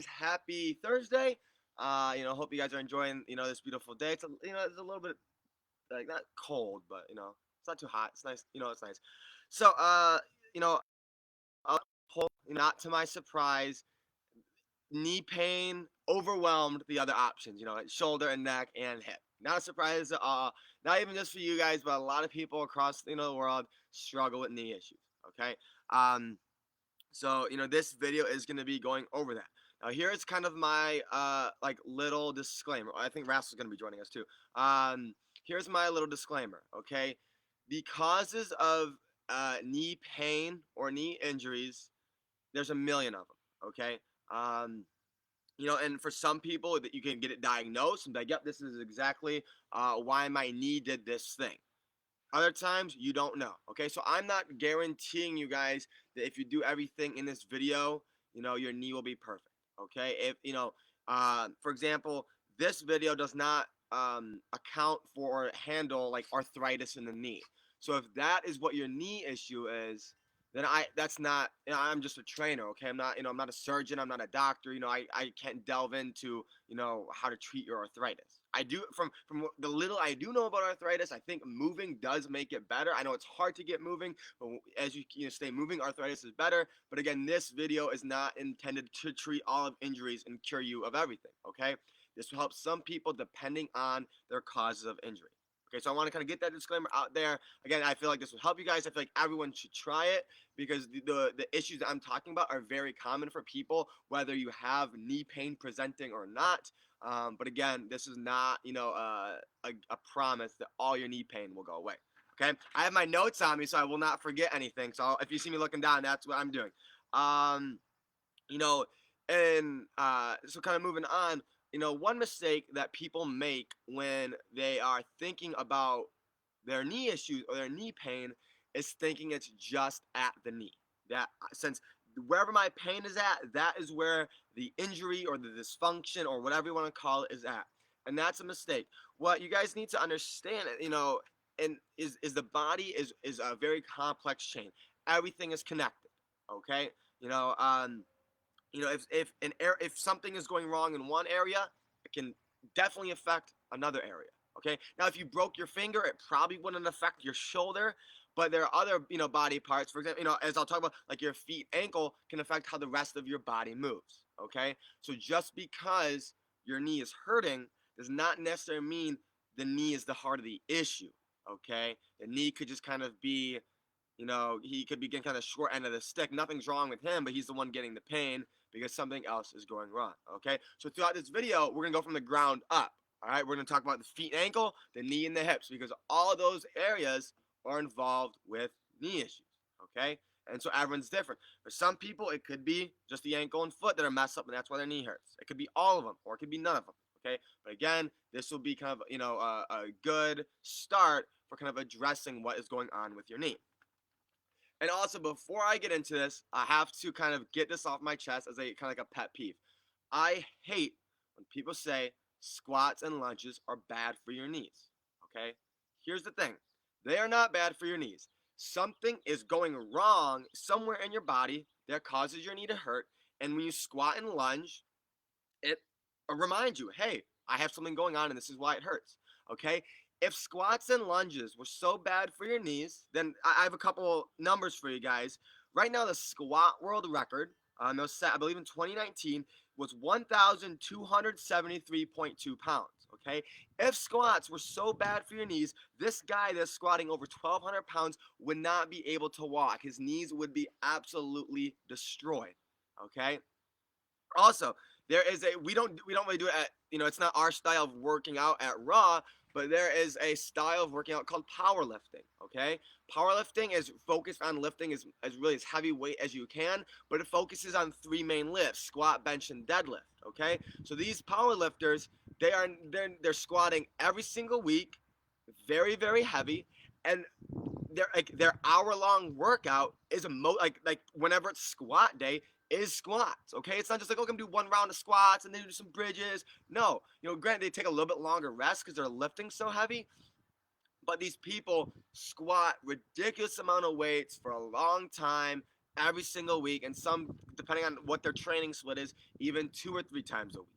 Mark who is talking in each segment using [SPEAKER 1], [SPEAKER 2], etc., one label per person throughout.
[SPEAKER 1] Happy Thursday. Hope you guys are enjoying, this beautiful day. It's a little bit like not cold, but it's not too hot. It's nice. It's nice. So, you know, I'll pull, not to my surprise, knee pain overwhelmed the other options, like shoulder and neck and hip. Not a surprise at all. Not even just for you guys, but a lot of people across, the world struggle with knee issues. Okay. Um, so this video is going to be going over that. Now here's kind of my like little disclaimer. I think Ras is going to be joining us too. Here's my little disclaimer. Okay, the causes of knee pain or knee injuries, there's a million of them. Okay. Um, and for some people that you can get it diagnosed and be like, yep, this is exactly why my knee did this thing. Other times you don't know. Okay, so I'm not guaranteeing you guys that if you do everything in this video, your knee will be perfect. Okay, if for example, this video does not account for or handle like arthritis in the knee. So if that is what your knee issue is, then that's not, I'm just a trainer. Okay, I'm not a surgeon, I'm not a doctor. I can't delve into how to treat your arthritis. I do, from the little I do know about arthritis, I think moving does make it better. I know it's hard to get moving, but as you stay moving, arthritis is better. But again, this video is not intended to treat all of injuries and cure you of everything. Okay, this will help some people depending on their causes of injury. Okay, so I want to kind of get that disclaimer out there. Again, I feel like this will help you guys. I feel like everyone should try it because the issues that I'm talking about are very common for people, whether you have knee pain presenting or not. But again, this is not, a promise that all your knee pain will go away. Okay, I have my notes on me, so I will not forget anything. So if you see me looking down, that's what I'm doing. Um, you know, and so kind of moving on. One mistake that people make when they are thinking about their knee issues or their knee pain is thinking it's just at the knee. That since wherever my pain is at, that is where the injury or the dysfunction or whatever you want to call it is at. And that's a mistake. What you guys need to understand, and is the body is a very complex chain. Everything is connected. Okay? You know, um, if something is going wrong in one area, it can definitely affect another area. Okay. Now, if you broke your finger, it probably wouldn't affect your shoulder, but there are other body parts. For example, as I'll talk about, like your feet, ankle can affect how the rest of your body moves. Okay. So just because your knee is hurting does not necessarily mean the knee is the heart of the issue. Okay. The knee could just kind of be he could be getting kind of short end of the stick. Nothing's wrong with him, but he's the one getting the pain because something else is going wrong. Okay, so throughout this video, we're gonna go from the ground up. All right, we're gonna talk about the feet and ankle, the knee and the hips, because all of those areas are involved with knee issues. Okay, and so everyone's different. For some people, it could be just the ankle and foot that are messed up, and that's why their knee hurts. It could be all of them, or it could be none of them. Okay, but again, this will be kind of a good start for kind of addressing what is going on with your knee. And also, before I get into this, I have to kind of get this off my chest as a kind of like a pet peeve. I hate when people say squats and lunges are bad for your knees. Okay? Here's the thing. They are not bad for your knees. Something is going wrong somewhere in your body that causes your knee to hurt, and when you squat and lunge, it reminds you, hey, I have something going on and this is why it hurts. Okay? If squats and lunges were so bad for your knees, then I have a couple numbers for you guys. Right now, the squat world record, that was set, I believe, in 2019, was 1,273.2 pounds. Okay, if squats were so bad for your knees, this guy that's squatting over 1,200 pounds would not be able to walk. His knees would be absolutely destroyed. Okay, also, there is a we don't really do it at it's not our style of working out at Raw, but there is a style of working out called powerlifting. Okay, powerlifting is focused on lifting as really as heavy weight as you can, but it focuses on three main lifts: squat, bench, and deadlift. Okay, so these powerlifters they're squatting every single week, very heavy, and their hour long workout is like whenever it's squat day is squats. Okay, it's not just like, oh, I'm gonna do one round of squats and then do some bridges. No, granted they take a little bit longer rest because they're lifting so heavy, but these people squat ridiculous amount of weights for a long time every single week, and some, depending on what their training split is, even 2 or 3 times a week.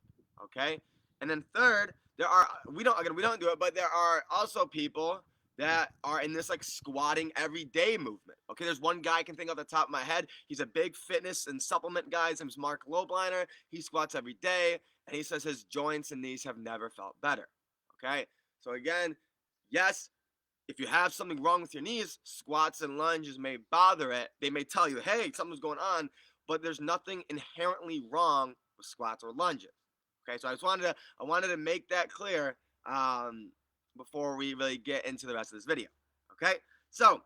[SPEAKER 1] Okay, and then third, there are we don't do it, but there are also people that are in this like squatting every day movement. Okay, there's one guy I can think off the top of my head. He's a big fitness and supplement guy. His name's Mark Lobliner. He squats every day, and he says his joints and knees have never felt better. Okay, so again, yes, if you have something wrong with your knees, squats and lunges may bother it. They may tell you, hey, something's going on, but there's nothing inherently wrong with squats or lunges. Okay, so I wanted to make that clear before we really get into the rest of this video. Okay, so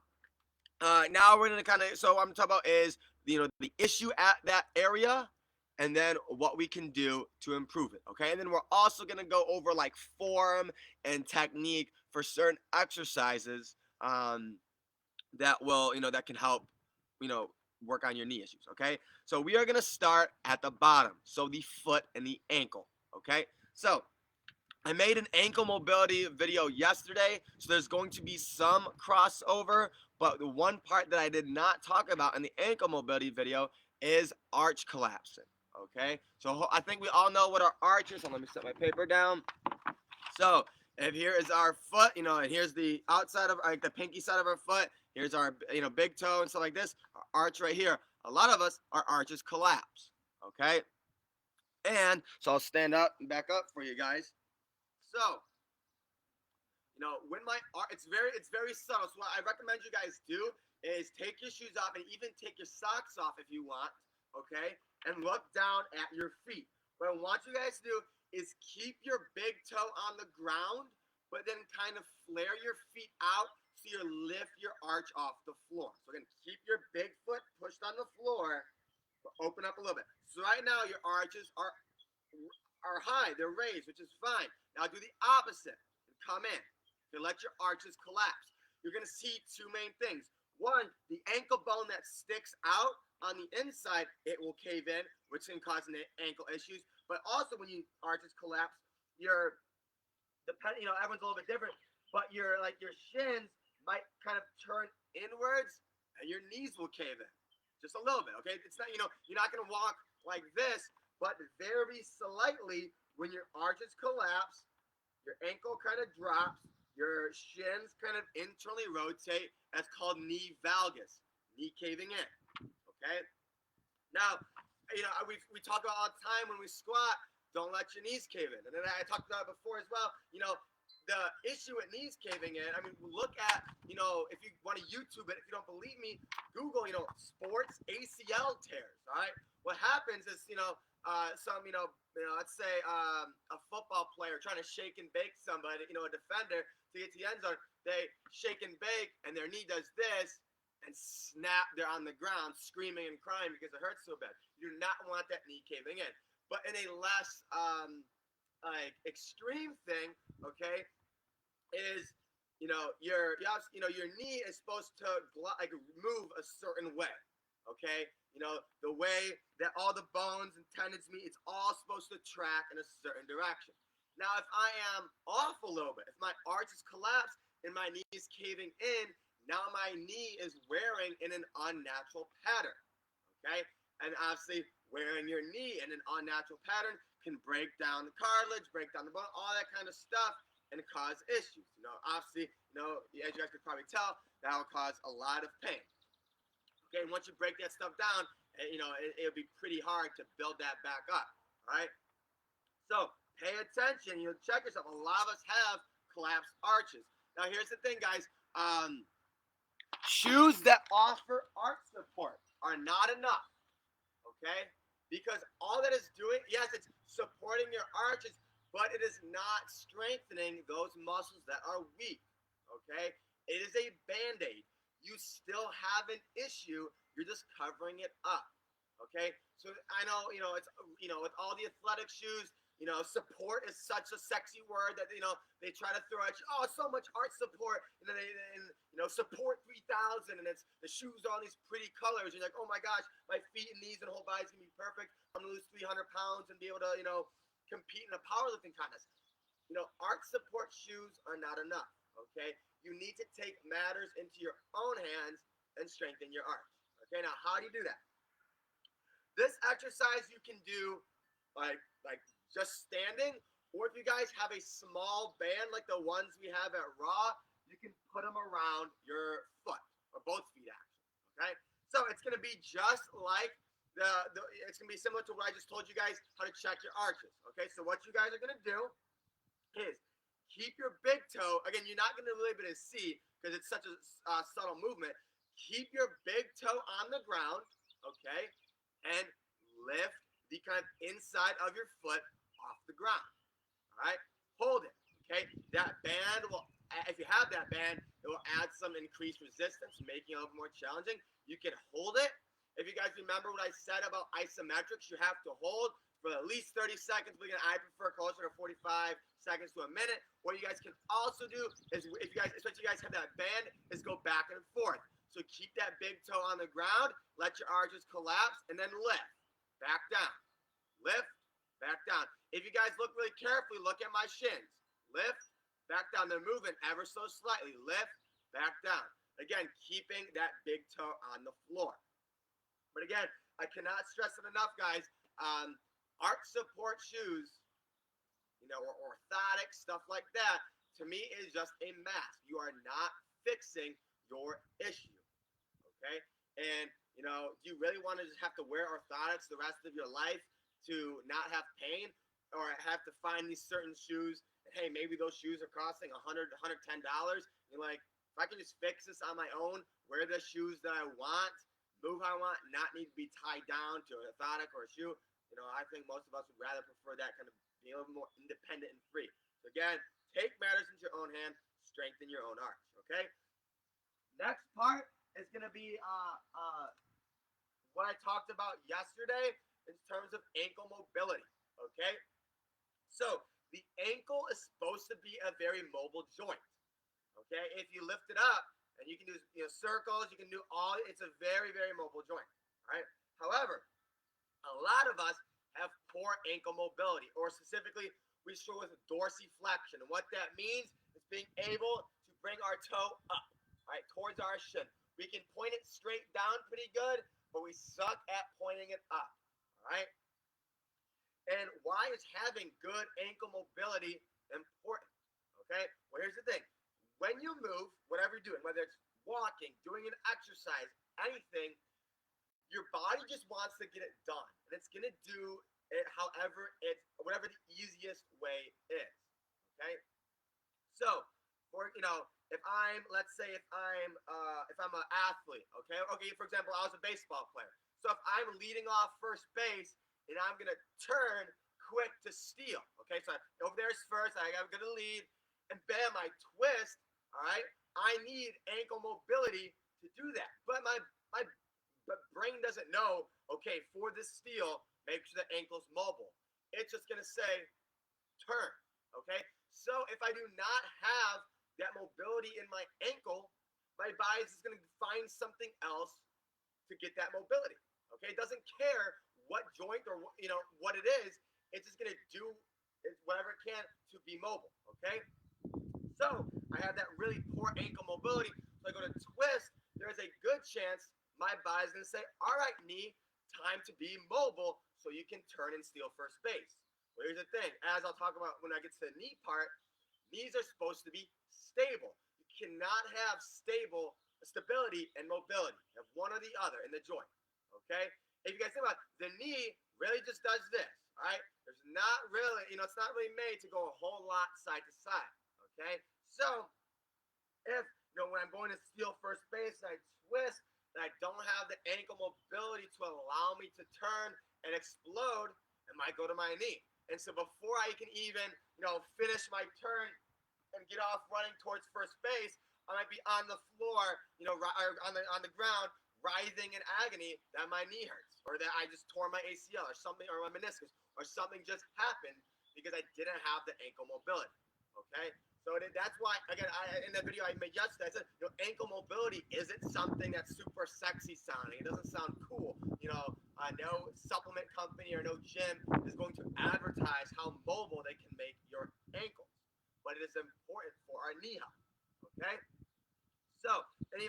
[SPEAKER 1] now we're gonna so what I'm talking about is the issue at that area, and then what we can do to improve it. Okay, and then we're also gonna go over like form and technique for certain exercises that will that can help work on your knee issues. Okay, so we are gonna start at the bottom, so the foot and the ankle. Okay, so I made an ankle mobility video yesterday, so there's going to be some crossover, but the one part that I did not talk about in the ankle mobility video is arch collapsing. Okay, so I think we all know what our arch is. So let me set my paper down. So if here is our foot, and here's the outside of like the pinky side of our foot. Here's our big toe and stuff like this. Our arch right here. A lot of us, our arches collapse. Okay, and so I'll stand up and back up for you guys. So, when it's very subtle. So what I recommend you guys do is take your shoes off and even take your socks off if you want, okay? And look down at your feet. What I want you guys to do is keep your big toe on the ground, but then kind of flare your feet out so you lift your arch off the floor. So again, keep your big foot pushed on the floor, but open up a little bit. So right now your arches are high, they're raised, which is fine. Now do the opposite and come in. To let your arches collapse. You're going to see two main things. One, the ankle bone that sticks out on the inside, it will cave in, which can cause ankle issues. But also when your arches collapse, everyone's a little bit different, but your shins might kind of turn inwards and your knees will cave in. Just a little bit, okay? It's not, you're not going to walk like this, but very slightly when your arches collapse, your ankle kind of drops, your shins kind of internally rotate. That's called knee valgus, knee caving in. Okay. Now, we talk about all the time when we squat. Don't let your knees cave in. And then I talked about it before as well. The issue with knees caving in. I mean, look at if you want to YouTube it. If you don't believe me, Google sports ACL tears. All right. What happens is let's say a football player trying to shake and bake somebody, a defender to get to the end zone, they shake and bake and their knee does this and snap, they're on the ground screaming and crying because it hurts so bad. You do not want that knee caving in. But in a less extreme thing, okay, is your knee is supposed to move a certain way. Okay, the way that all the bones and tendons meet, it's all supposed to track in a certain direction. Now, if I am off a little bit, if my arch is collapsed and my knee is caving in, now my knee is wearing in an unnatural pattern. Okay, and obviously wearing your knee in an unnatural pattern can break down the cartilage, break down the bone, all that kind of stuff, and cause issues. Obviously, as you guys could probably tell, that will cause a lot of pain. Okay, and once you break that stuff down, it'll be pretty hard to build that back up. All right. So pay attention. Check yourself. A lot of us have collapsed arches. Now, here's the thing, guys. Shoes that offer arch support are not enough. Okay, because all that is doing, yes, it's supporting your arches, but it is not strengthening those muscles that are weak. Okay, it is a band-aid. You still have an issue. You're just covering it up. Okay, so I know it's with all the athletic shoes, support is such a sexy word that they try to throw at you. Oh, so much arch support, and then support 3000, and it's the shoes are all these pretty colors. And you're like, oh my gosh, my feet and knees and whole body's gonna be perfect. I'm gonna lose 300 pounds and be able to compete in a powerlifting contest. Arch support shoes are not enough. Okay, you need to take matters into your own hands and strengthen your arch. Okay, now how do you do that? This exercise you can do like just standing, or if you guys have a small band like the ones we have at Raw, you can put them around your foot or both feet actually. Okay, so it's gonna be just like the it's gonna be similar to what I just told you guys how to check your arches. Okay, so what you guys are gonna do is keep your big toe. Again, you're not gonna really be able to see because it's such a subtle movement. Keep your big toe on the ground. Okay, and lift the kind of inside of your foot off the ground. All right, hold it. Okay, that band will, if you have that band, it will add some increased resistance, making it a little more challenging. You can hold it. If you guys remember what I said about isometrics, you have to hold for at least 30 seconds. But again, I prefer closer to 45 seconds to a minute. What you guys can also do is, if you guys, especially you guys have that band, is go back and forth. So keep that big toe on the ground, let your arches collapse, and then lift. Back down. Lift, back down. If you guys look really carefully, look at my shins. Lift, back down. They're moving ever so slightly. Lift, back down. Again, keeping that big toe on the floor. But again, I cannot stress it enough, guys. Arch support shoes, or orthotics, stuff like that, to me is just a mask. You are not fixing your issue. Okay? And do you really want to just have to wear orthotics the rest of your life to not have pain, or have to find these certain shoes? And hey, maybe those shoes are costing $100, $110. You're like, if I can just fix this on my own, wear the shoes that I want, move how I want, not need to be tied down to an orthotic or a shoe. I think most of us would rather prefer that kind of being a little more independent and free. So again, take matters into your own hand, strengthen your own arch. Okay. Next part is going to be what I talked about yesterday in terms of ankle mobility. Okay. So the ankle is supposed to be a very mobile joint. Okay. If you lift it up, and you can do circles, you can do all. It's a very, very mobile joint. All right. However, a lot of us have poor ankle mobility, or specifically, we struggle with dorsiflexion. And what that means is being able to bring our toe up, right, towards our shin. We can point it straight down pretty good, but we suck at pointing it up. All right. And why is having good ankle mobility important? Okay. Well, here's the thing. When you move, whatever you're doing, whether it's walking, doing an exercise, anything, your body just wants to get it done, and it's gonna do it whatever the easiest way is. Okay, so if let's say if I'm an athlete, okay, for example, I was a baseball player. So if I'm leading off first base and I'm gonna turn quick to steal, okay, so over there's first, I'm gonna lead, and bam, I twist. All right, I need ankle mobility to do that, but my brain doesn't know, okay, for this steal, make sure the ankle's mobile. It's just going to say turn, okay? So if I do not have that mobility in my ankle, my body is going to find something else to get that mobility, okay? It doesn't care what joint or, what it is. It's just going to do whatever it can to be mobile, okay? So I have that really poor ankle mobility. So I go to twist, there's a good chance my body's going to say, all right, knee, time to be mobile so you can turn and steal first base. Well, here's the thing. As I'll talk about when I get to the knee part, knees are supposed to be stable. You cannot have stability and mobility. You have one or the other in the joint, okay? If you guys think about it, the knee really just does this, all right? There's not really, it's not really made to go a whole lot side to side, okay? So if, when I'm going to steal first base and I twist, and I don't have the ankle mobility to allow me to turn and explode, it might go to my knee. And so before I can even, finish my turn and get off running towards first base, I might be on the floor, on the ground, writhing in agony that my knee hurts, or that I just tore my ACL or something, or my meniscus, or something just happened because I didn't have the ankle mobility. Okay. So that's why, again, in that video I made yesterday, I said, ankle mobility isn't something that's super sexy sounding. It doesn't sound cool. No supplement company or no gym is going to advertise how mobile they can make your ankles. But it is important for our knee health. Okay? So, and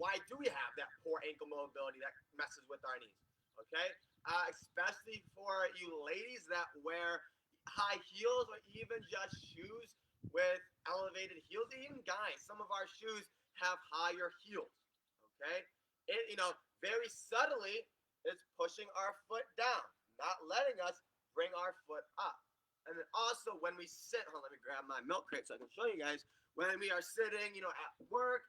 [SPEAKER 1] why do we have that especially for you ladies that wear high heels or even just shoes with elevated heels. Even guys, some of our shoes have higher heels. Okay, it very subtly is pushing our foot down, not letting us bring our foot up. And then also when we sit, hold on, let me grab my milk crate so I can show you guys. When we are sitting, at work,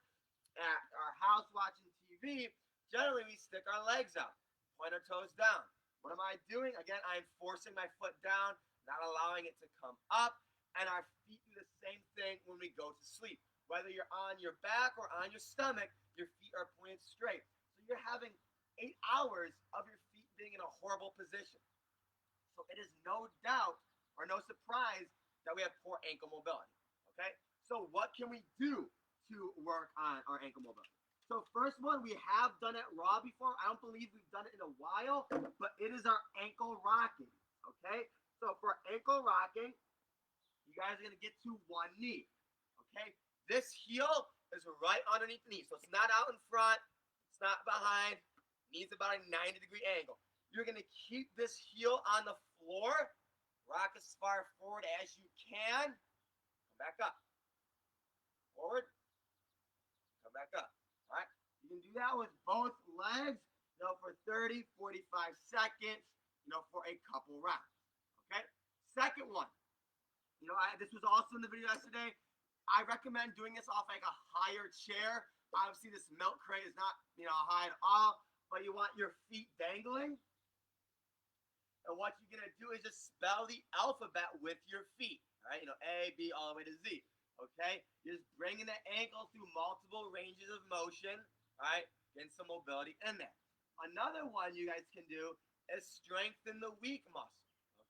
[SPEAKER 1] at our house watching TV, generally we stick our legs out, point our toes down. What am I doing? Again, I'm forcing my foot down, not allowing it to come up, and our feet do the same thing when we go to sleep. Whether you're on your back or on your stomach, your feet are pointed straight. So you're having 8 hours of your feet being in a horrible position. So it is no doubt or no surprise that we have poor ankle mobility. Okay? So what can we do to work on our ankle mobility? So first one, we have done it raw before. I don't believe we've done it in a while, but it is our ankle rocking. Okay? So for ankle rocking, you guys are going to get to one knee. Okay? This heel is right underneath the knee. So it's not out in front. It's not behind. Knee's about a 90-degree angle. You're going to keep this heel on the floor. Rock as far forward as you can. Come back up. Forward. Come back up. All right? You can do that with both legs, for 30, 45 seconds, for a couple rounds. Okay? Second one. This was also in the video yesterday. I recommend doing this off like a higher chair. Obviously, this milk crate is not, high at all, but you want your feet dangling. And what you're going to do is just spell the alphabet with your feet. All right? A, B, all the way to Z. Okay? You're just bringing the ankle through multiple ranges of motion. All right? Getting some mobility in there. Another one you guys can do is strengthen the weak muscle.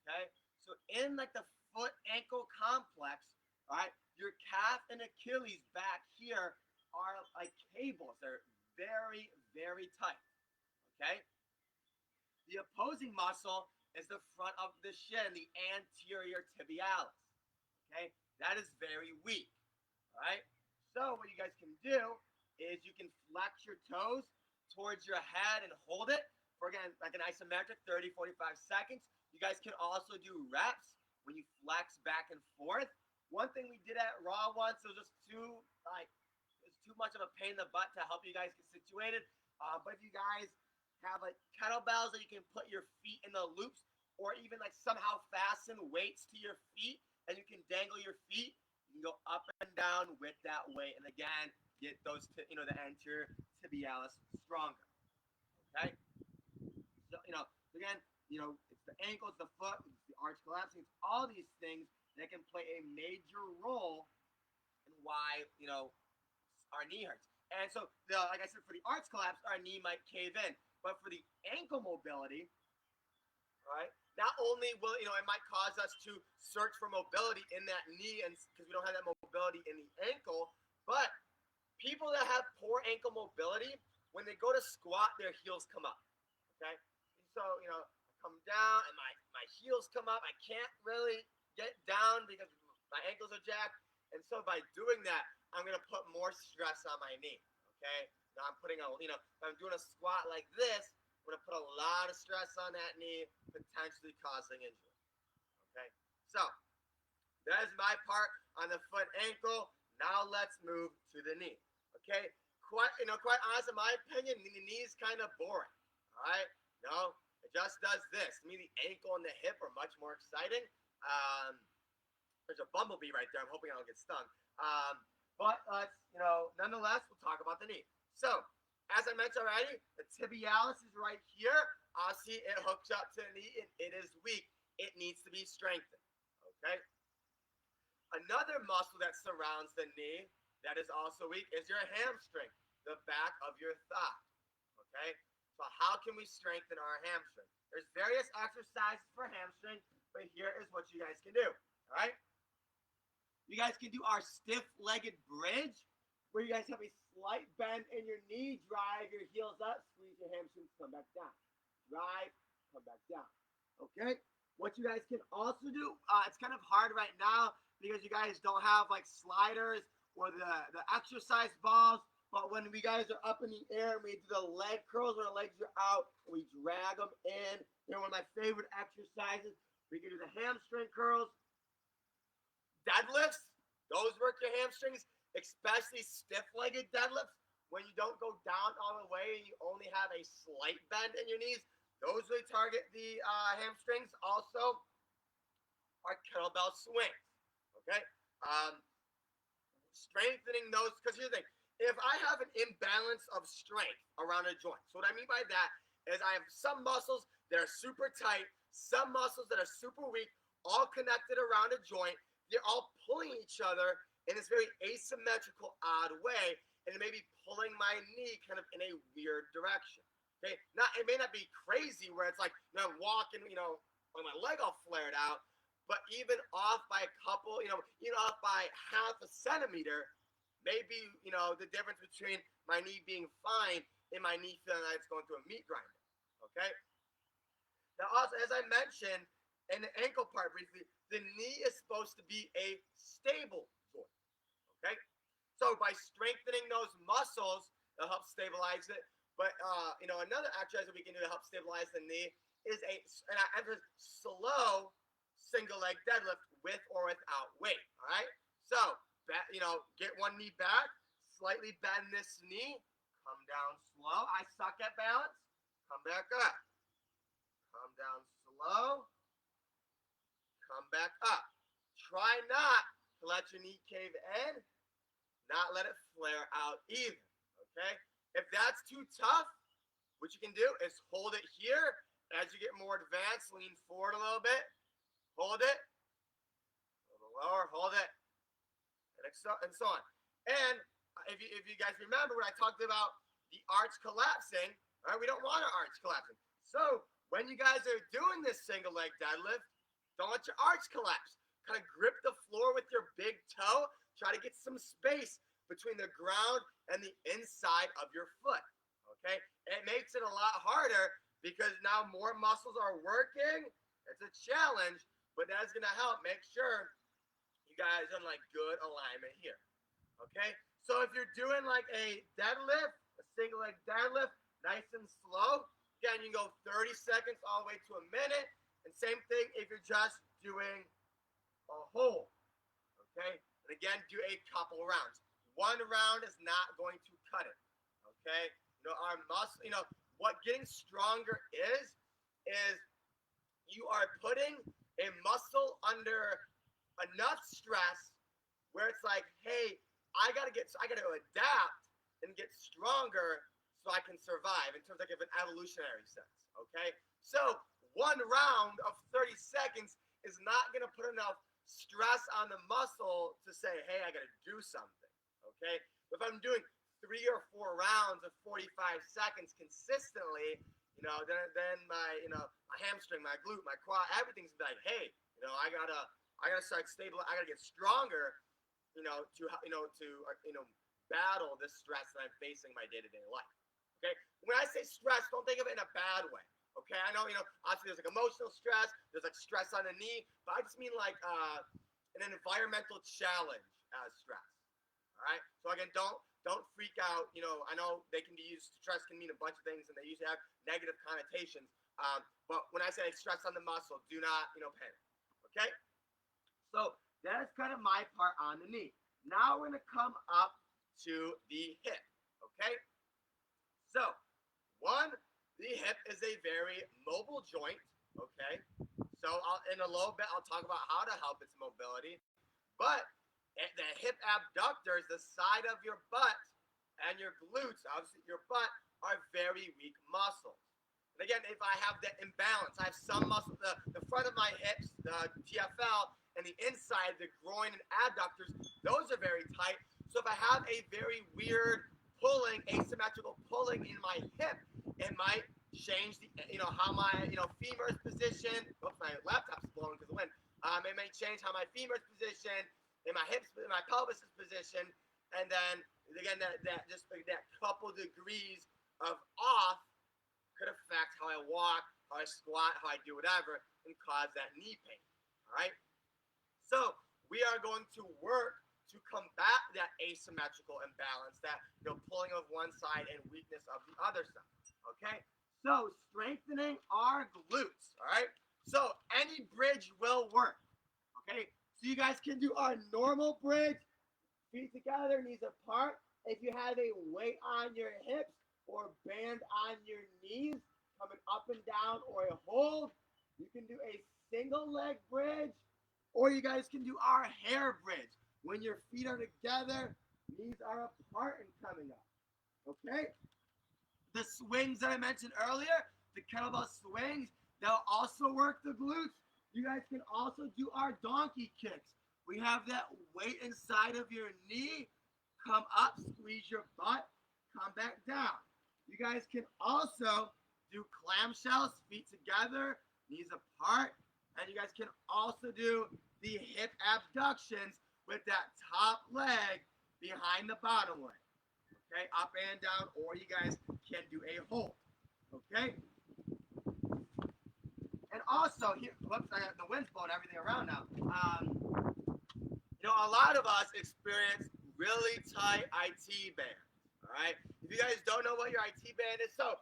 [SPEAKER 1] Okay? So in like the foot ankle complex, all right, your calf and Achilles back here are like cables. They're very, very tight. Okay? The opposing muscle is the front of the shin, the anterior tibialis. Okay? That is very weak. All right? So what you guys can do is you can flex your toes towards your head and hold it for, again, like an isometric 30, 45 seconds. You guys can also do reps when you flex back and forth. One thing we did at Raw once, it was just too much of a pain in the butt to help you guys get situated. But if you guys have like kettlebells that you can put your feet in the loops, or even like somehow fasten weights to your feet, and you can dangle your feet, you can go up and down with that weight, and again, get those, the anterior tibialis stronger. Okay? So, again, it's the ankle, it's the foot, it's the arch collapsing, it's all these things that can play a major role in why, our knee hurts. And so, like I said, for the arch collapse, our knee might cave in. But for the ankle mobility, right, not only will, it might cause us to search for mobility in that knee, and because we don't have that mobility in the ankle, but people that have poor ankle mobility, when they go to squat, their heels come up. Okay? So, I come down and my heels come up. I can't really get down because my ankles are jacked. And so by doing that, I'm going to put more stress on my knee. Okay? Now I'm putting if I'm doing a squat like this, I'm going to put a lot of stress on that knee, potentially causing injury. Okay? So, that is my part on the foot ankle. Now let's move to the knee. Okay? Quite honestly, in my opinion, the knee is kind of boring. All right? It just does this. To me, the ankle and the hip are much more exciting. There's a bumblebee right there. I'm hoping I don't get stung. But nonetheless, we'll talk about the knee. So, as I mentioned already, the tibialis is right here. Obviously, it hooks up to the knee, and it is weak. It needs to be strengthened. Okay? Another muscle that surrounds the knee that is also weak is your hamstring, the back of your thigh. Okay? So how can we strengthen our hamstring? There's various exercises for hamstring, but here is what you guys can do. All right? You guys can do our stiff-legged bridge, where you guys have a slight bend in your knee, drive your heels up, squeeze your hamstrings, come back down. Drive, come back down. Okay? What you guys can also do, it's kind of hard right now because you guys don't have like sliders or the exercise balls, but when we guys are up in the air and we do the leg curls when our legs are out, and we drag them in, They're one of my favorite exercises. We can do the hamstring curls, deadlifts. Those work your hamstrings, especially stiff-legged deadlifts when you don't go down all the way and you only have a slight bend in your knees. Those really target the hamstrings. Also, our kettlebell swings. Okay, um, strengthening those, because here's the thing: if I have an imbalance of strength around a joint, so what I mean by that is I have some muscles that are super tight, some muscles that are super weak, all connected around a joint. They're all pulling each other in this very asymmetrical, odd way, and it may be pulling my knee kind of in a weird direction. Okay, it may not be crazy where it's like, you know, I'm walking, you know, with my leg all flared out, but even off by a couple, even off by half a centimeter, maybe, you know, the difference between my knee being fine and my knee feeling like it's going through a meat grinder. Okay. Now, also, as I mentioned in the ankle part briefly, the knee is supposed to be a stable joint. Okay. So by strengthening those muscles, it'll help stabilize it. But another exercise that we can do to help stabilize the knee is and I emphasize slow single leg deadlift with or without weight. All right. So get one knee back, slightly bend this knee, come down slow. I suck at balance. Come back up. Come down slow. Come back up. Try not to let your knee cave in. Not let it flare out either. Okay. If that's too tough, what you can do is hold it here. As you get more advanced, lean forward a little bit. Hold it. A little lower. Hold it. And so on. And if you guys remember when I talked about the arch collapsing, right? We don't want our arch collapsing. So when you guys are doing this single leg deadlift, don't let your arch collapse. Kind of grip the floor with your big toe. Try to get some space between the ground and the inside of your foot. Okay? It makes it a lot harder because now more muscles are working. It's a challenge, but that's going to help make sure you guys are in like good alignment here. Okay? So if you're doing like a deadlift, a single leg deadlift, nice and slow, again, you can go 30 seconds all the way to a minute. And same thing if you're just doing a hold. Okay? And again, do a couple rounds. One round is not going to cut it. Okay? Our muscle, what getting stronger is you are putting a muscle under enough stress where it's like, hey, I gotta adapt and get stronger so I can survive in terms of like of an evolutionary sense. Okay? So one round of 30 seconds is not gonna put enough stress on the muscle to say, hey, I gotta do something. Okay? If I'm doing 3 or 4 rounds of 45 seconds consistently, then my hamstring, my glute, my quad, everything's like, hey, I gotta start stable. I gotta get stronger, to battle this stress that I'm facing in my day-to-day life. Okay, when I say stress, don't think of it in a bad way. Okay, I know obviously there's like emotional stress, there's like stress on the knee, but I just mean like an environmental challenge as stress. All right, so again, don't freak out. I know they can be used. Stress can mean a bunch of things, and they usually have negative connotations. But when I say stress on the muscle, do not panic. Okay. So that is kind of my part on the knee. Now we're gonna come up to the hip. Okay. So the hip is a very mobile joint. Okay. So in a little bit I'll talk about how to help its mobility, but the hip abductor is the side of your butt, and your glutes, obviously your butt, are very weak muscles. And again, if I have the imbalance, I have some muscle, the front of my hips, the TFL, and the inside, the groin and adductors, those are very tight. So if I have a very weird pulling, asymmetrical pulling in my hip, it might change how my femur is positioned. Oops, my laptop's blowing because of the wind. It may change how my femur is positioned, in my hips, in my pelvis is positioned, and then again that couple degrees of off could affect how I walk, how I squat, how I do whatever, and cause that knee pain. All right. So we are going to work to combat that asymmetrical imbalance, that pulling of one side and weakness of the other side. Okay. So strengthening our glutes, all right? So any bridge will work, okay? So you guys can do our normal bridge, feet together, knees apart. If you have a weight on your hips or band on your knees, coming up and down or a hold, you can do a single leg bridge, or you guys can do our hair bridge. When your feet are together, knees are apart and coming up. Okay? The swings that I mentioned earlier, the kettlebell swings, they'll also work the glutes. You guys can also do our donkey kicks. We have that weight inside of your knee, come up, squeeze your butt, come back down. You guys can also do clamshells, feet together, knees apart, and you guys can also do the hip abductions with that top leg behind the bottom leg. Okay, up and down, or you guys can do a hold. Okay? And also, here, whoops, I got the wind's blowing everything around now. A lot of us experience really tight IT bands. All right? If you guys don't know what your IT band is, so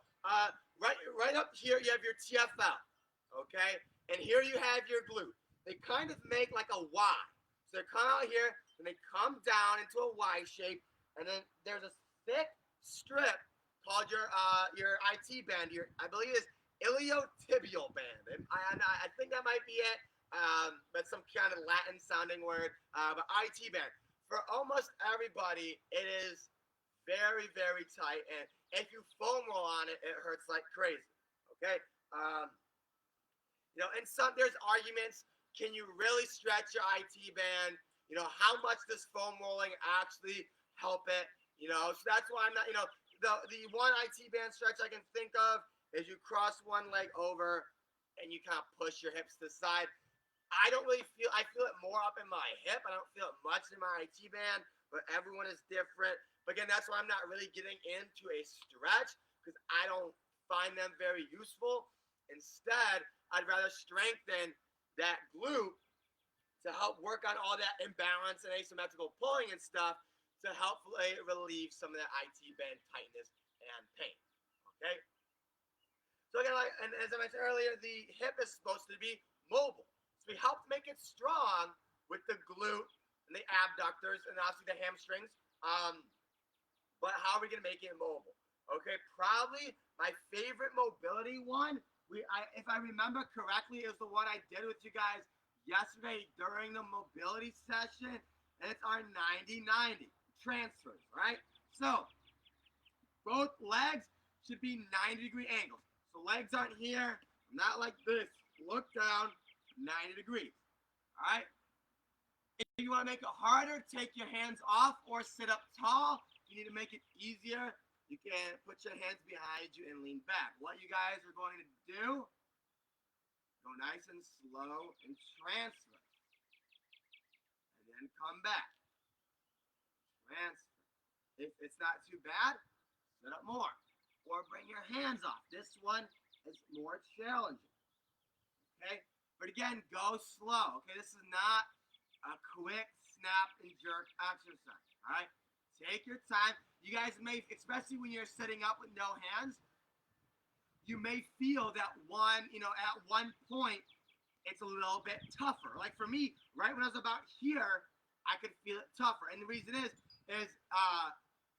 [SPEAKER 1] right up here, you have your TFL. Okay? And here you have your glute. They kind of make like a Y. So they come out here, and they come down into a Y shape, and then there's a thick strip called your IT band. I believe it's iliotibial band. I think that might be it. But some kind of Latin sounding word. But IT band. For almost everybody, it is very, very tight. And if you foam roll on it, it hurts like crazy. Okay? And there's arguments. Can you really stretch your IT band? How much does foam rolling actually help it? So that's why I'm not, the one IT band stretch I can think of is you cross one leg over and you kind of push your hips to the side. I feel it more up in my hip. I don't feel it much in my IT band, but everyone is different. But again, that's why I'm not really getting into a stretch because I don't find them very useful. Instead, I'd rather strengthen that glute to help work on all that imbalance and asymmetrical pulling and stuff to help relieve some of that IT band tightness and pain. Okay? So again, and as I mentioned earlier, the hip is supposed to be mobile. So we help make it strong with the glute and the abductors and obviously the hamstrings. But how are we going to make it mobile? Okay, probably my favorite mobility one, if I remember correctly, is the one I did with you guys yesterday during the mobility session, and it's our 90-90 transfers, right? So both legs should be 90-degree angles. So legs aren't here, not like this. Look down, 90 degrees. All right? If you want to make it harder, take your hands off or sit up tall. If you need to make it easier, you can put your hands behind you and lean back. What you guys are going to do, go nice and slow and transfer. And then come back. Transfer. If it's not too bad, sit up more. Or bring your hands off. This one is more challenging. Okay? But again, go slow. Okay? This is not a quick snap and jerk exercise. Alright? Take your time. You guys may, especially when you're sitting up with no hands, you may feel that at one point, it's a little bit tougher. Like for me, right when I was about here, I could feel it tougher. And the reason is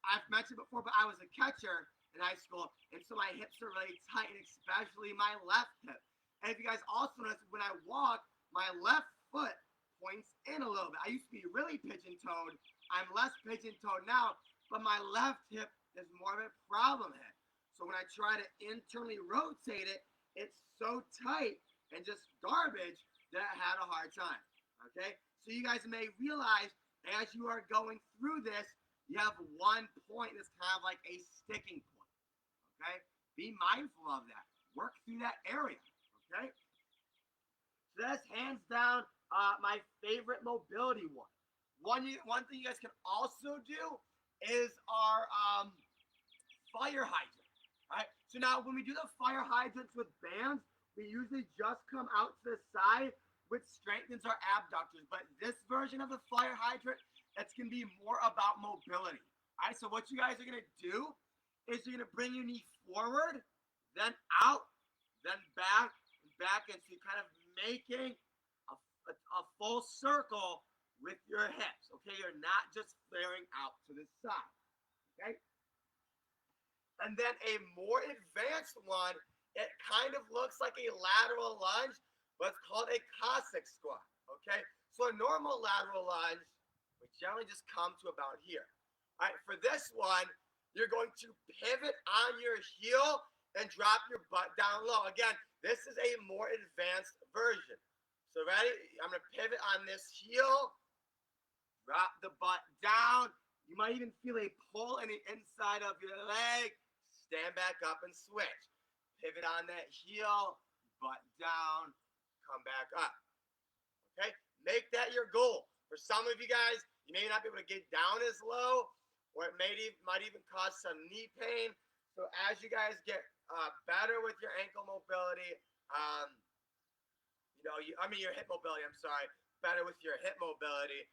[SPEAKER 1] I've mentioned before, but I was a catcher in high school, and so my hips are really tight, and especially my left hip. And if you guys also notice, when I walk, my left foot points in a little bit. I used to be really pigeon-toed. I'm less pigeon-toed now, but my left hip is more of a problem hip. So when I try to internally rotate it, it's so tight and just garbage that I had a hard time. Okay? So you guys may realize as you are going through this, you have one point that's kind of like a sticking point. Okay? Be mindful of that. Work through that area. Okay? So that's hands down my favorite mobility one. One thing you guys can also do is our fire hydrant. Right? So now when we do the fire hydrants with bands, we usually just come out to the side, which strengthens our abductors. But this version of the fire hydrant, it's going to be more about mobility. All right, so what you guys are going to do is you're going to bring your knee forward, then out, then back, and back in. So you're kind of making a full circle with your hips. Okay, you're not just flaring out to the side. Okay, and then a more advanced one, it kind of looks like a lateral lunge, but it's called a Cossack squat. Okay, so a normal lateral lunge would generally just come to about here. All right, for this one, you're going to pivot on your heel and drop your butt down low. Again, this is a more advanced version. So ready? I'm going to pivot on this heel, drop the butt down. You might even feel a pull in the inside of your leg. Stand back up and switch. Pivot on that heel, butt down, come back up. Okay? Make that your goal. For some of you guys, you may not be able to get down as low, or it might even cause some knee pain. So as you guys get better with your ankle mobility, your hip mobility, I'm sorry, better with your hip mobility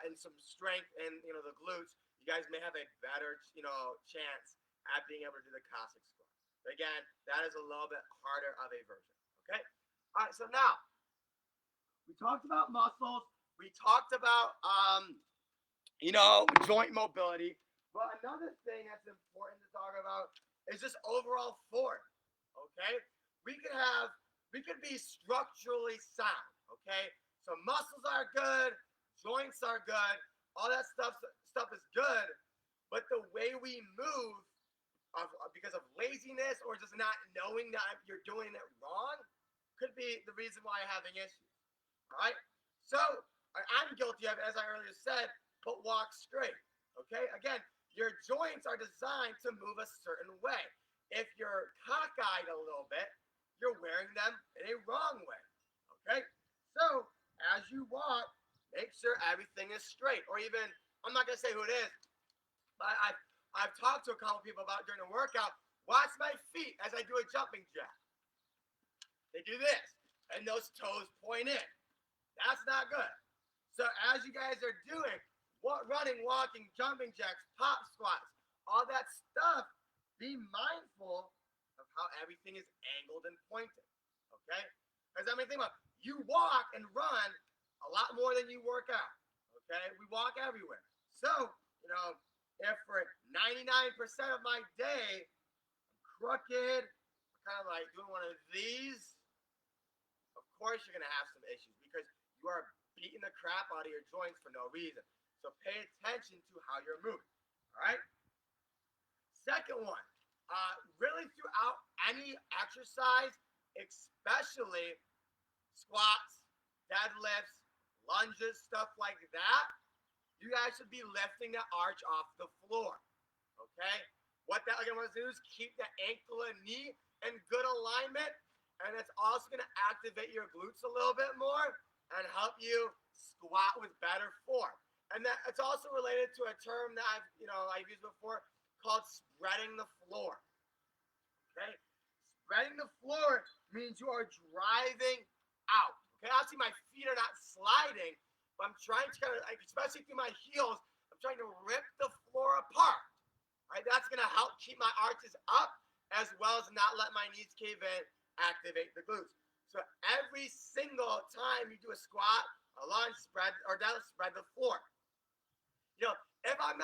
[SPEAKER 1] and some strength in, the glutes, you guys may have a better, chance at being able to do the Cossack squat. But again, that is a little bit harder of a version, okay? All right, so now, we talked about muscles. We talked about, joint mobility. But another thing that's important to talk about is just overall form, okay? We could be structurally sound, okay? So muscles are good, joints are good, all that stuff is good, but the way we move, because of laziness or just not knowing that you're doing it wrong, could be the reason why you're having issues. All right? So I'm guilty of, as I earlier said, but walk straight. Okay? Again, your joints are designed to move a certain way. If you're cockeyed a little bit, you're wearing them in a wrong way. Okay? So as you walk, make sure everything is straight. Or even, I'm not going to say who it is, but I've talked to a couple people about during the workout, watch my feet as I do a jumping jack. They do this, and those toes point in. That's not good. So as you guys are doing running, walking, jumping jacks, pop squats, all that stuff, be mindful of how everything is angled and pointed. Okay? Because think about it, you walk and run a lot more than you work out. Okay? We walk everywhere. So, if for 99% of my day I'm crooked, kind of like doing one of these, of course you're going to have some issues because you are beating the crap out of your joints for no reason. So pay attention to how you're moving. All right? Second one, really throughout any exercise, especially squats, deadlifts, lunges, stuff like that, you guys should be lifting the arch off the floor. Okay? What that again wants to do is keep the ankle and knee in good alignment, and it's also going to activate your glutes a little bit more and help you squat with better form. And that it's also related to a term that I've used before called spreading the floor. Okay? Spreading the floor means you are driving out. Okay, obviously my feet are not sliding, but I'm trying to especially through my heels, I'm trying to rip the floor apart. All right, that's gonna help keep my arches up as well as not let my knees cave in, activate the glutes. So every single time you do a squat, a lunge, spread or down, spread the floor. If I'm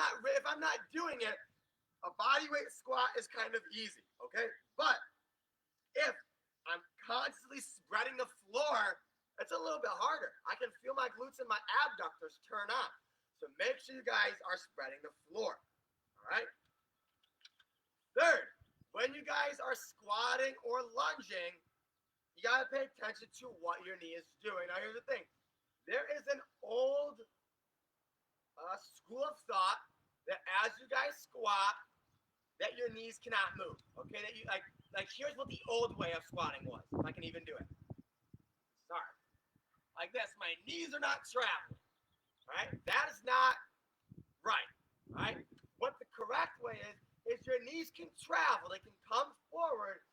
[SPEAKER 1] not doing it, a bodyweight squat is kind of easy, okay? But if I'm constantly spreading the floor, it's a little bit harder. I can feel my glutes and my abductors turn on. So make sure you guys are spreading the floor, all right? Third, when you guys are squatting or lunging, you got to pay attention to what your knee is doing. Now, here's the thing. There is an old school of thought that as you guys squat, that your knees cannot move. Okay, that you here's what the old way of squatting was. If I can even do it. Sorry. Like this, my knees are not traveling. Right? That is not right. Right? What the correct way is your knees can travel. They can come forward,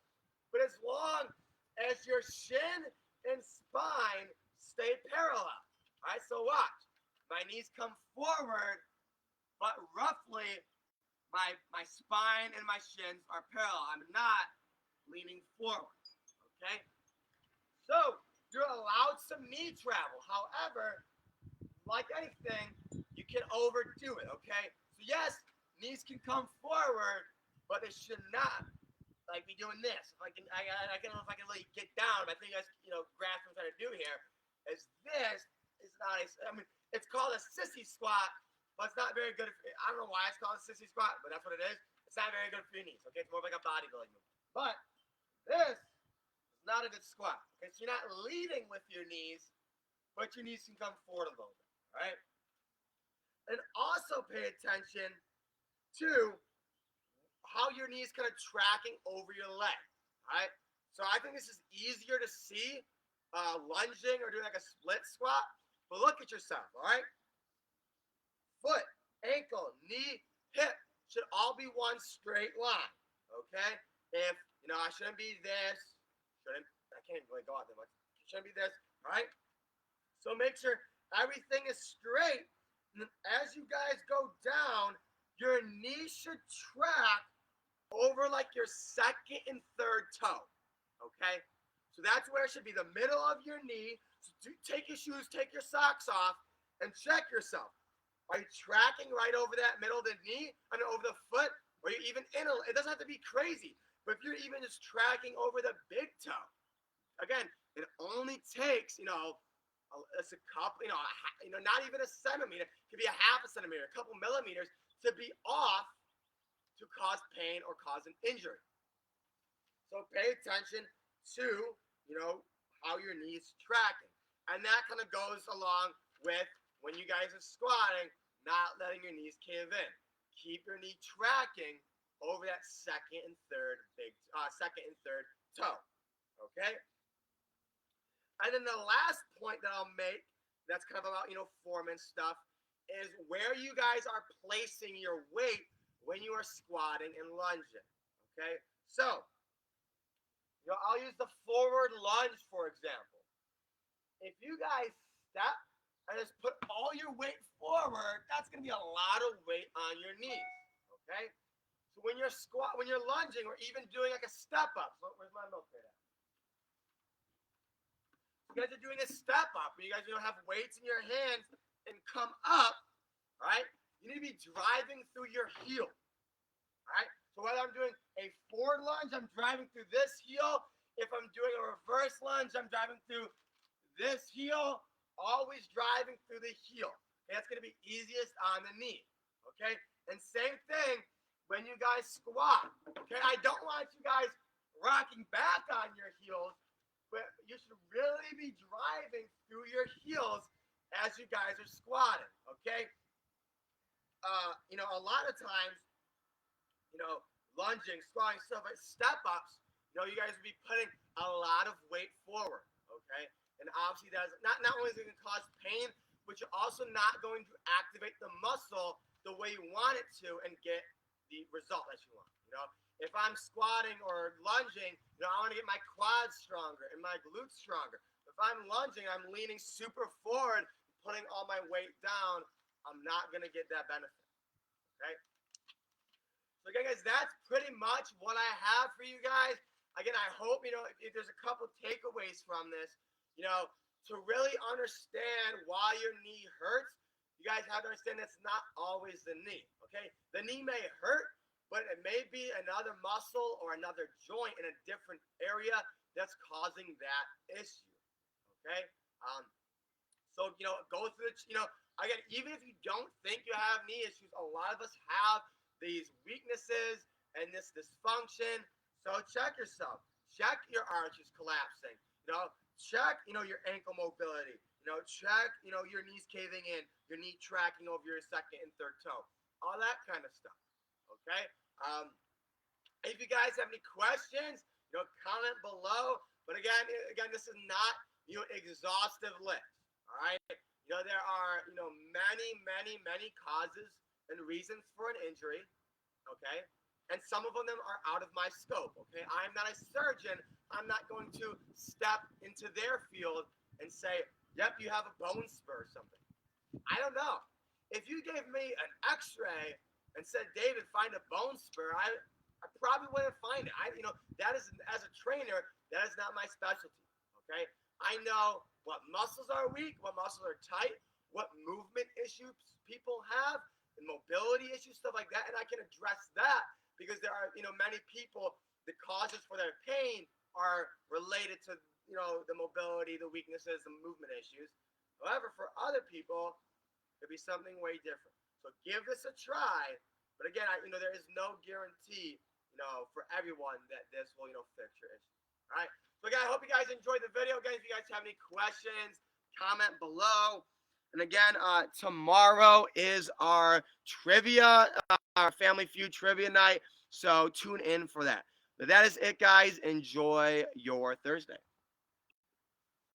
[SPEAKER 1] but as long as your shin and spine stay parallel. Right? So watch. My knees come forward, but roughly my spine and my shins are parallel. I'm not leaning forward. Okay? So you're allowed some knee travel. However, like anything, you can overdo it. Okay? So yes, knees can come forward, but they should not like be doing this. If I don't know if I can really get down. But I think you guys, grasp what I'm trying to do here. Is this is not a, I mean, it's called a sissy squat, but it's not very good. I don't know why it's called a sissy squat, but that's what it is. It's not very good for your knees. Okay, it's more like a bodybuilding move. But this is not a good squat. Okay, so you're not leading with your knees, but your knees can come forward a little bit. All right, and also pay attention to how your knees kind of tracking over your leg. All right, so I think this is easier to see lunging or doing like a split squat. But look at yourself. All right, foot, ankle, knee, hip should all be one straight line. Okay, if I shouldn't be this. I can't even really go out there much. It shouldn't be this. All right, so make sure everything is straight. And as you guys go down, your knee should track over like your second and third toe. Okay? So that's where it should be, the middle of your knee. So take your shoes, take your socks off, and check yourself. Are you tracking right over that middle of the knee? Over the foot? Or you even in it doesn't have to be crazy. But if you're even just tracking over the big toe, again, it only takes, it's a couple, not even a centimeter. It could be a half a centimeter, a couple millimeters to be off to cause pain or cause an injury. So pay attention to, how your knee's tracking. And that kind of goes along with when you guys are squatting, not letting your knees cave in. Keep your knee tracking over that second and third toe. Okay? And then the last point that I'll make, that's kind of about, form and stuff, is where you guys are placing your weight when you are squatting and lunging. Okay? So, I'll use the forward lunge, for example. If you guys step and just put all your weight forward, that's going to be a lot of weight on your knees. Okay? So when you're lunging, or even doing like a step up. So where's my milk crate at? You guys are doing a step up, and you guys have weights in your hands and come up, right? You need to be driving through your heel, right? So whether I'm doing a forward lunge, I'm driving through this heel. If I'm doing a reverse lunge, I'm driving through this heel, always driving through the heel. Okay, that's going to be easiest on the knee, okay? And same thing when you guys squat, okay? I don't want you guys rocking back on your heels, but you should really be driving through your heels as you guys are squatting, okay? A lot of times, lunging, squatting, stuff like step-ups, you guys will be putting a lot of weight forward, okay? And obviously that's not only is it going to cause pain, but you're also not going to activate the muscle the way you want it to and get the result that you want, If I'm squatting or lunging, I want to get my quads stronger and my glutes stronger. If I'm lunging, I'm leaning super forward, putting all my weight down, I'm not going to get that benefit, okay? So again, guys, that's pretty much what I have for you guys. Again, I hope, if there's a couple takeaways from this, to really understand why your knee hurts, you guys have to understand that's not always the knee, okay? The knee may hurt, but it may be another muscle or another joint in a different area that's causing that issue, okay? So, go through it, again, even if you don't think you have knee issues, a lot of us have these weaknesses and this dysfunction. So check yourself. Check your arches collapsing. Check, your ankle mobility. Check, your knees caving in, your knee tracking over your second and third toe. All that kind of stuff. Okay? If you guys have any questions, comment below. But again, this is not, exhaustive list. All right? There are, many causes and reasons for an injury. Okay? And some of them are out of my scope, okay? I'm not a surgeon. I'm not going to step into their field and say, yep, you have a bone spur or something. I don't know. If you gave me an x-ray and said, David, find a bone spur, I probably wouldn't find it. That is, as a trainer, that is not my specialty. Okay, I know what muscles are weak, what muscles are tight, what movement issues people have, and mobility issues, stuff like that, and I can address that because there are many people, the causes for their pain are related to the mobility, the weaknesses, the movement issues. However, for other people, it'd be something way different. So give this a try. But again, there is no guarantee, for everyone that this will, fix your issue. All right. So again, I hope you guys enjoyed the video. Again, if you guys have any questions, comment below. And again, tomorrow is our trivia, our Family Feud trivia night. So tune in for that. But that is it, guys. Enjoy your Thursday.